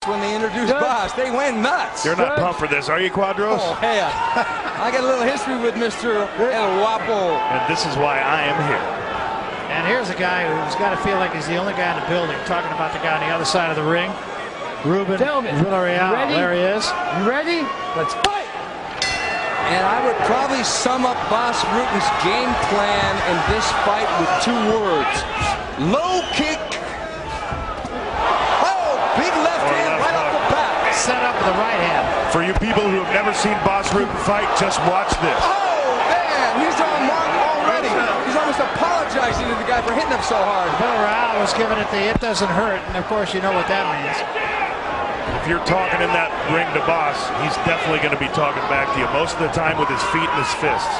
when they introduce Bas. They went nuts. You're not pumped for this, are you, Quadros? Oh, hell. I got a little history with Mr. El Guapo. And this is why I am here. And here's a guy who's got to feel like he's the only guy in the building, talking about the guy on the other side of the ring. Ruben Villareal. There he is. You ready? Let's fight! And I would probably sum up Bas Rutten's game plan in this fight with 2 words. Low kick. Oh, big left hand right off the back. Set up with the right hand. For you people who have never seen Bas Rutten fight, just watch this. Oh, man, he's on mark already. He's almost apologizing to the guy for hitting him so hard. Villareal was giving it the "it doesn't hurt," and of course you know what that means. If you're talking in that ring to Bas, he's definitely going to be talking back to you most of the time with his feet and his fists.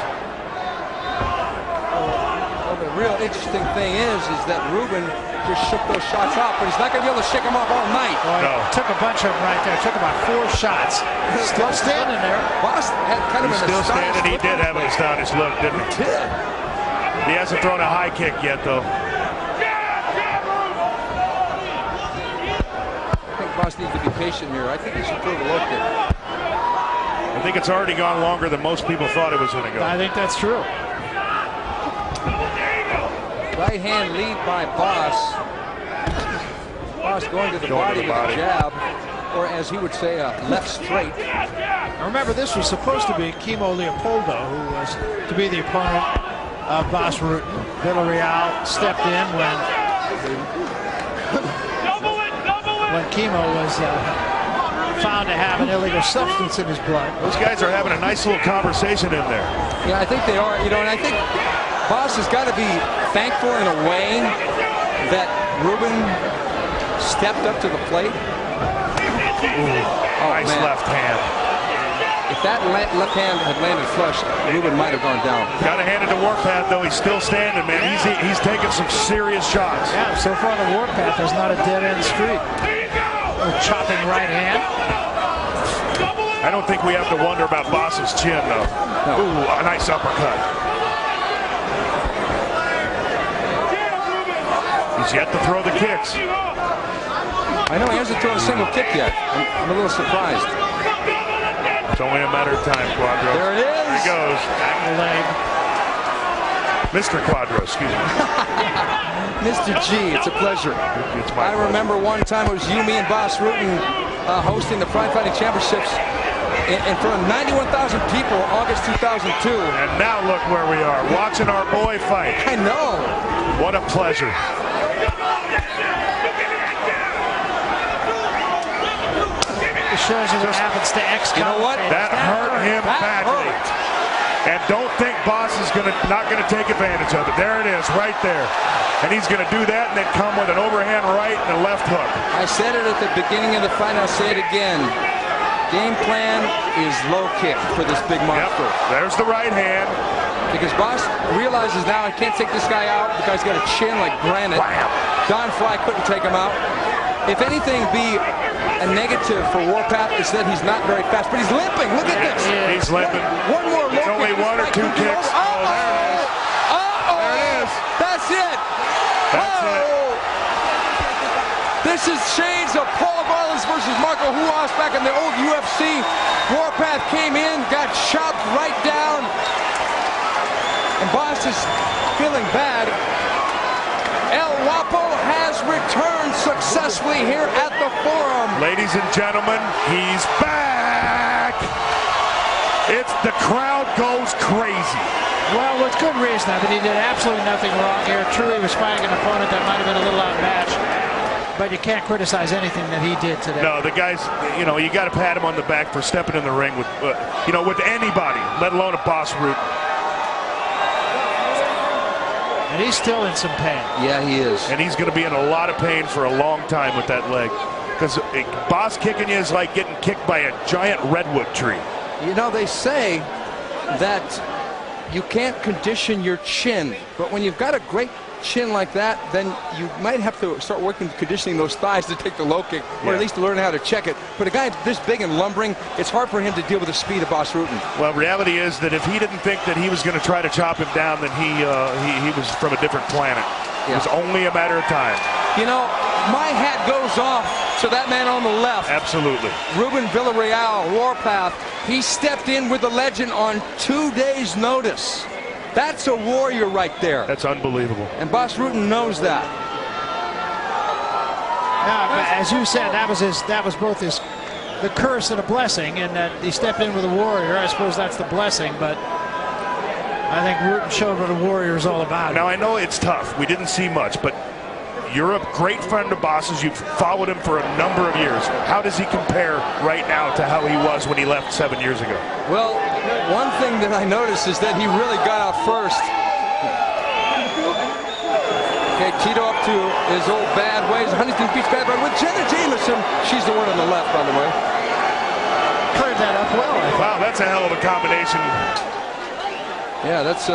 Well, the real interesting thing is that Ruben just shook those shots off, but he's not going to be able to shake them off all night. Boy, no. Took a bunch of them right there. Took about 4 shots. Still standing there. Bas had kind of He's still standing. He did have an astonished look, didn't he? He hasn't thrown a high kick yet, though. Bas needs to be patient here. I think he should throw the low kick. I think it's already gone longer than most people thought it was going to go. I think that's true. Right hand lead by Bas. Bas going to the body with a jab, or as he would say, a left straight. Remember, this was supposed to be Kimo Leopoldo, who was to be the opponent of Bas Rutten. Villareal stepped in when Kimo was found to have an illegal substance in his blood. Those guys are having a nice little conversation in there. Yeah, I think they are. You know, and I think Bas has got to be thankful in a way that Ruben stepped up to the plate. Ooh, nice left hand. If that left hand had landed flush, Ruben might have gone down. Got to hand it to Warpath, though. He's still standing, man. He's taking some serious shots. Yeah, so far the Warpath is not a dead-end street. A chopping right hand. I don't think we have to wonder about Bas's chin, though. No. Ooh, a nice uppercut. He's yet to throw the kicks. I know he hasn't thrown a single kick yet. I'm a little surprised. It's only a matter of time, Quadro. There it is. There he goes. Back leg. Mr. Quadro, excuse me. Mr. G, it's a pleasure. It's my pleasure. Remember one time it was you, me, and Bas Rutten hosting the Pride Fighting Championships in front of 91,000 people, August 2002. And now look where we are, watching our boy fight. I know. What a pleasure. Shows you what happens to X. You know what? That hurt him badly. And don't think Bas is not gonna take advantage of it. There it is, right there. And he's gonna do that and then come with an overhand right and a left hook. I said it at the beginning of the fight, I'll say it again. Game plan is low kick for this big monster. Yep. There's the right hand. Because Bas realizes now I can't take this guy out. The guy's got a chin like granite. Wham. Don Fry couldn't take him out. If anything, be a negative for Warpath is that he's not very fast, but he's limping. Look at this. He's limping. One more low kick. Only one or 2 kicks. Oh, there it is. There it is. That's it. That's it. This is shades of Paul Vargas versus Marco Ruas back in the old UFC. Warpath came in, got chopped right down, and Bas is feeling bad. El Guapo has returned successfully here at the Forum. Ladies and gentlemen, he's back. The crowd goes crazy. Well, with good reason. I mean, he did absolutely nothing wrong here. Truly was fighting an opponent that might have been a little outmatched. But you can't criticize anything that he did today. No, the guys, you know, you got to pat him on the back for stepping in the ring with, with anybody, let alone a Bas Rutten. And he's still in some pain. Yeah, he is. And he's going to be in a lot of pain for a long time with that leg. Because Bas kicking you is like getting kicked by a giant redwood tree. You know, they say that you can't condition your chin, but when you've got a great chin like that, then you might have to start working conditioning those thighs to take the low kick, or at least learn how to check it. But a guy this big and lumbering, it's hard for him to deal with the speed of Bas Rutten. Well, reality is that if he didn't think that he was going to try to chop him down, then he was from a different planet. It was only a matter of time. You know, my hat goes off to that man on the left. Absolutely. Ruben Villareal, Warpath. He stepped in with the legend on 2 days' notice. That's a warrior right there. That's unbelievable. And Bas Rutten knows that. As you said, that was both the curse and a blessing, and that he stepped in with a warrior. I suppose that's the blessing, but I think Rutten showed what a warrior is all about. Now, I know it's tough. We didn't see much, but you're a great friend of Bas's. You've followed him for a number of years. How does he compare right now to how he was when he left 7 years ago? Well, one thing that I noticed is that he really got out first. Okay, Tito up to his old bad ways. Huntington Beach bad, but with Jenna Jameson, she's the one on the left, by the way. Cleared that up well. Wow, that's a hell of a combination. Yeah, that's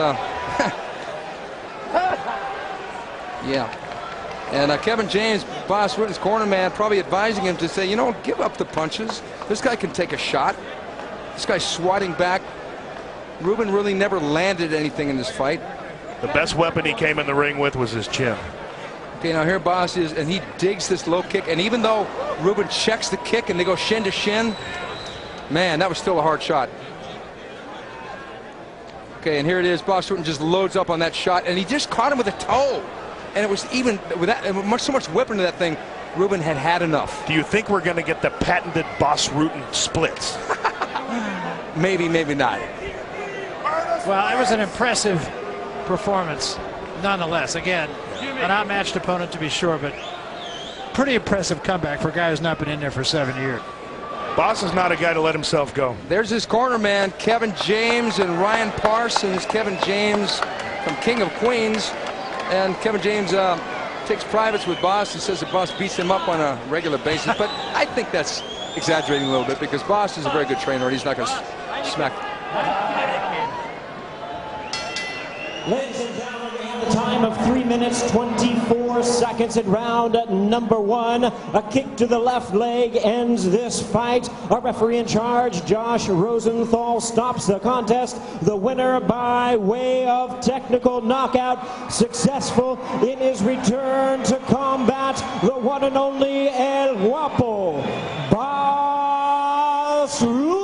yeah. And Kevin James, Bas Rutten's corner man, probably advising him to say, you know, give up the punches. This guy can take a shot. This guy's swatting back. Ruben really never landed anything in this fight. The best weapon he came in the ring with was his chin. Okay, now here Bas is, and he digs this low kick. And even though Ruben checks the kick and they go shin to shin, man, that was still a hard shot. Okay, and here it is. Bas Rutten just loads up on that shot, and he just caught him with a toe. And it was even with that, so much whipping to that thing, Ruben had had enough. Do you think we're going to get the patented Bas Rutten splits? Maybe, maybe not. Well, it was an impressive performance, nonetheless. Again, an outmatched opponent to be sure, but pretty impressive comeback for a guy who's not been in there for 7 years. Bas is not a guy to let himself go. There's his corner man, Kevin James and Ryan Parsons. Kevin James from King of Queens. And Kevin James takes privates with Bas and says that Bas beats him up on a regular basis. But I think that's exaggerating a little bit because Bas is a very good trainer and he's not going to smack. Ladies and gentlemen, we have a time of 3 minutes, 24 seconds in round number 1. A kick to the left leg ends this fight. Our referee in charge, Josh Rosenthal, stops the contest. The winner by way of technical knockout, successful in his return to combat, the one and only El Guapo, Bas Rutten.